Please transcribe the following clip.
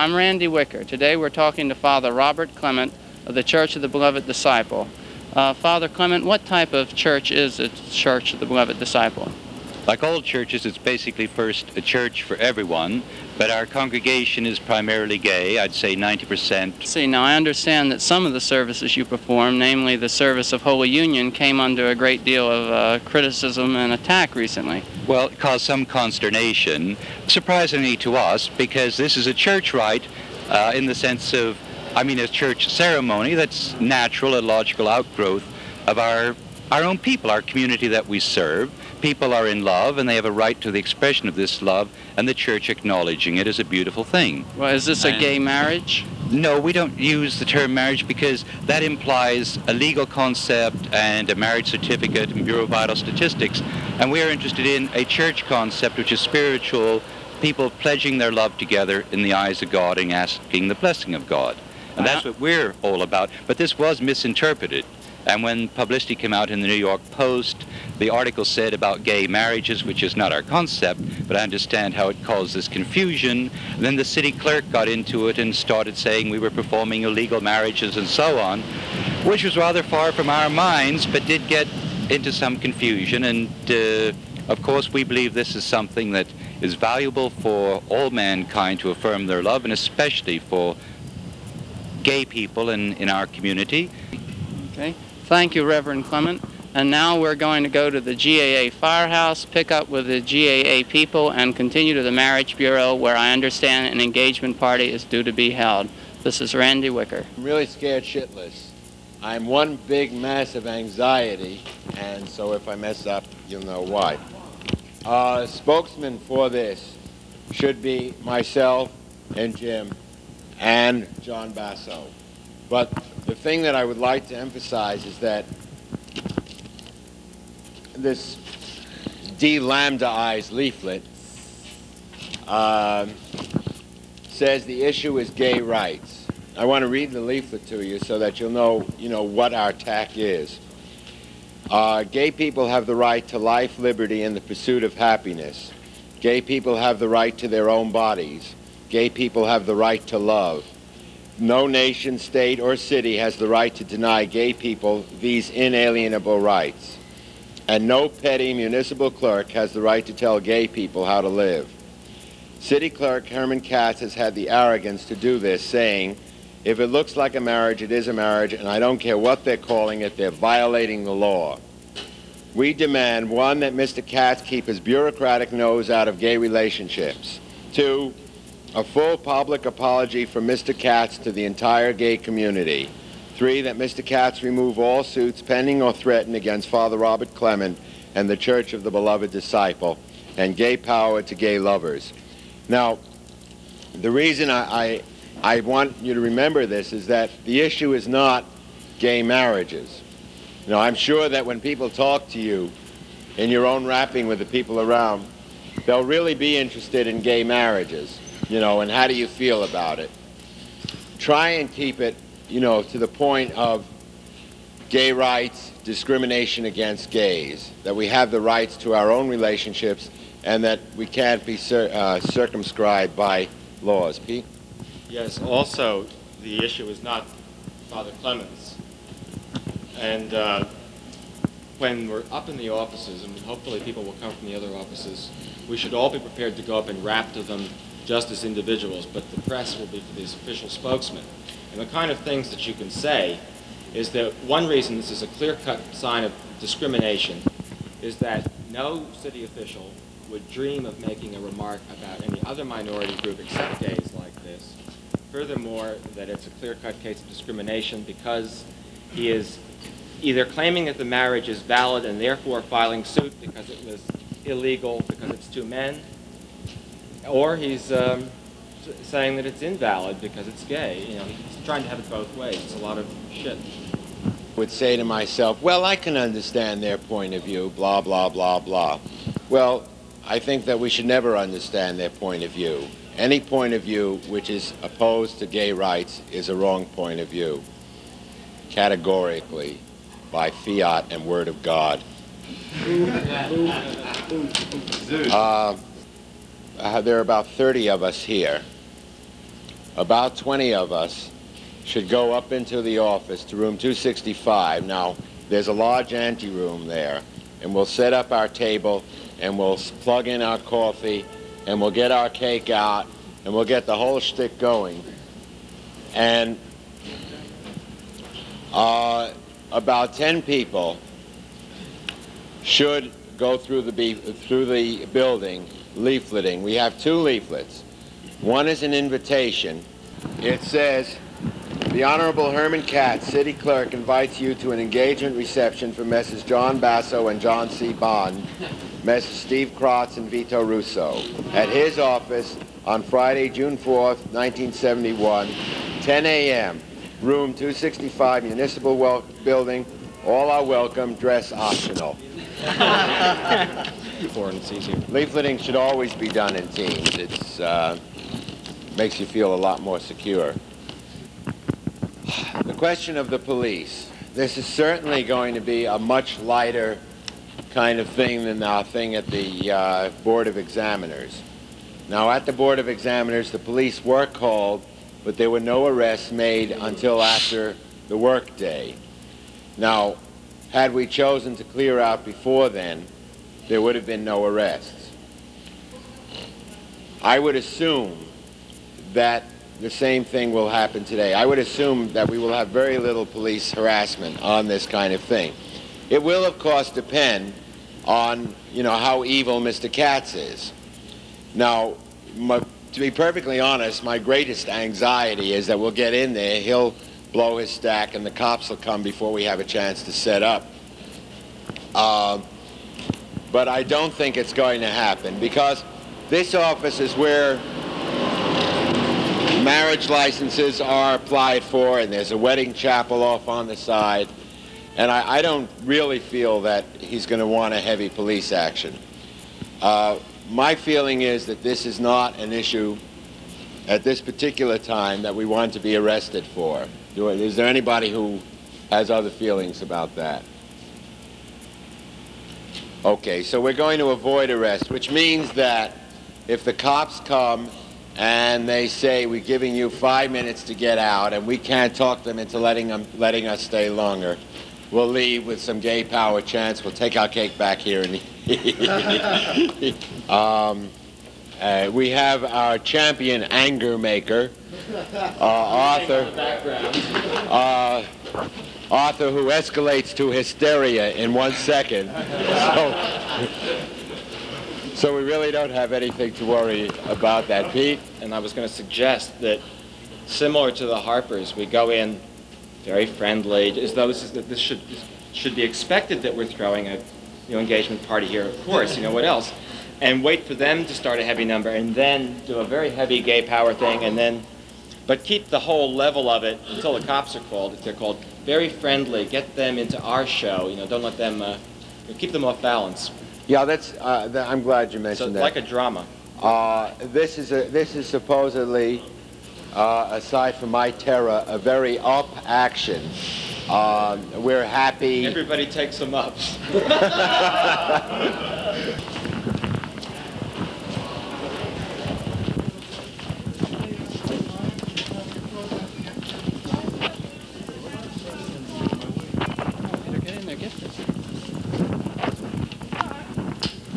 I'm Randy Wicker. Today we're talking to Father Robert Clement of the Church of the Beloved Disciple. Father Clement, what type of church is the Church of the Beloved Disciple? Like all churches, it's basically first a church for everyone, but our congregation is primarily gay. I'd say 90%. See, now I understand that some of the services you perform, namely the service of Holy Union, came under a great deal of criticism and attack recently. Well, it caused some consternation, surprisingly to us, because this is a church rite in the sense of, a church ceremony that's natural, a logical outgrowth of our own people, our community that we serve. People are in love, and they have a right to the expression of this love, and the church acknowledging it is a beautiful thing. Well, is this a gay marriage? No, we don't use the term marriage because that implies a legal concept and a marriage certificate and Bureau of Vital Statistics, and we are interested in a church concept which is spiritual, people pledging their love together in the eyes of God and asking the blessing of God. And that's what we're all about. But this was misinterpreted. And when publicity came out in the New York Post, the article said about gay marriages, which is not our concept, but I understand how it caused this confusion. And then the city clerk got into it and started saying we were performing illegal marriages and so on, which was rather far from our minds, but did get into some confusion. And of course, we believe this is something that is valuable for all mankind to affirm their love, and especially for gay people in our community. Okay. Thank you, Reverend Clement. And now we're going to go to the GAA firehouse, pick up with the GAA people, and continue to the Marriage Bureau, where I understand an engagement party is due to be held. This is Randy Wicker. I'm really scared shitless. I'm one big mass of anxiety, and so if I mess up, you'll know why. Spokesman for this should be myself and Jim and John Basso. But the thing that I would like to emphasize is that this de-lambdaized leaflet says the issue is gay rights. I want to read the leaflet to you so that you'll know, what our tack is. Gay people have the right to life, liberty, and the pursuit of happiness. Gay people have the right to their own bodies. Gay people have the right to love. No nation, state, or city has the right to deny gay people these inalienable rights. And no petty municipal clerk has the right to tell gay people how to live. City Clerk Herman Katz has had the arrogance to do this, saying, if it looks like a marriage, it is a marriage, and I don't care what they're calling it, they're violating the law. We demand, 1, that Mr. Katz keep his bureaucratic nose out of gay relationships. 2, a full public apology from Mr. Katz to the entire gay community. 3, that Mr. Katz remove all suits pending or threatened against Father Robert Clement and the Church of the Beloved Disciple, and gay power to gay lovers. Now, the reason I want you to remember this is that the issue is not gay marriages. I'm sure that when people talk to you in your own rapping with the people around, they'll really be interested in gay marriages. And how do you feel about it? Try and keep it, to the point of gay rights, discrimination against gays, that we have the rights to our own relationships, and that we can't be circumscribed by laws. Pete? Yes, also, the issue is not Father Clement's. And when we're up in the offices, and hopefully people will come from the other offices, we should all be prepared to go up and rap to them just as individuals, but the press will be for these official spokesmen. And the kind of things that you can say is that one reason this is a clear-cut sign of discrimination is that no city official would dream of making a remark about any other minority group except gays like this. Furthermore, that it's a clear-cut case of discrimination because he is either claiming that the marriage is valid and therefore filing suit because it was illegal because it's 2 men, or he's saying that it's invalid because it's gay. He's trying to have it both ways. It's a lot of shit. I would say to myself, well, I can understand their point of view, blah, blah, blah, blah. Well, I think that we should never understand their point of view. Any point of view which is opposed to gay rights is a wrong point of view, categorically, by fiat and word of God. There are about 30 of us here. about 20 of us, should go up into the office to room 265. Now, there's a large anteroom there, and we'll set up our table, and we'll plug in our coffee, and we'll get our cake out, and we'll get the whole shtick going. And about 10 people should go through the building leafleting. We have 2 leaflets. One is an invitation. It says, "The Honorable Herman Katz, City Clerk, invites you to an engagement reception for Messrs. John Basso and John C. Bond, Messrs. Steve Kratz and Vito Russo, at his office on Friday, June 4th, 1971, 10 a.m., room 265, Municipal Building. All are welcome, dress optional." Leafleting should always be done in teams. It's makes you feel a lot more secure. The question of the police. This is certainly going to be a much lighter kind of thing than our thing at the Board of Examiners. Now, at the Board of Examiners, the police were called, but there were no arrests made until after the work day. Now, had we chosen to clear out before then, there would have been no arrests. I would assume that the same thing will happen today. I would assume that we will have very little police harassment on this kind of thing. It will, of course, depend on, how evil Mr. Katz is. Now, to be perfectly honest, my greatest anxiety is that we'll get in there, he'll blow his stack, and the cops will come before we have a chance to set up. But I don't think it's going to happen, because this office is where marriage licenses are applied for, and there's a wedding chapel off on the side, and I don't really feel that he's going to want a heavy police action. My feeling is that this is not an issue at this particular time that we want to be arrested for. Is there anybody who has other feelings about that? Okay, so we're going to avoid arrest, which means that if the cops come and they say, "We're giving you 5 minutes to get out," and we can't talk them into letting us stay longer, we'll leave with some gay power chants. We'll take our cake back here and we have our champion anger maker, Arthur, who escalates to hysteria in 1 second. So we really don't have anything to worry about that, Pete. And I was going to suggest that, similar to the Harpers, we go in very friendly, as though this should be expected that we're throwing a engagement party here, of course, what else, and wait for them to start a heavy number, and then do a very heavy gay power thing, and then, but keep the whole level of it until the cops are called, if they're called, very friendly, get them into our show, don't let them, keep them off balance. Yeah, I'm glad you mentioned that. Like a drama. This is supposedly, aside from my terror, a very up action. We're happy. Everybody takes them up.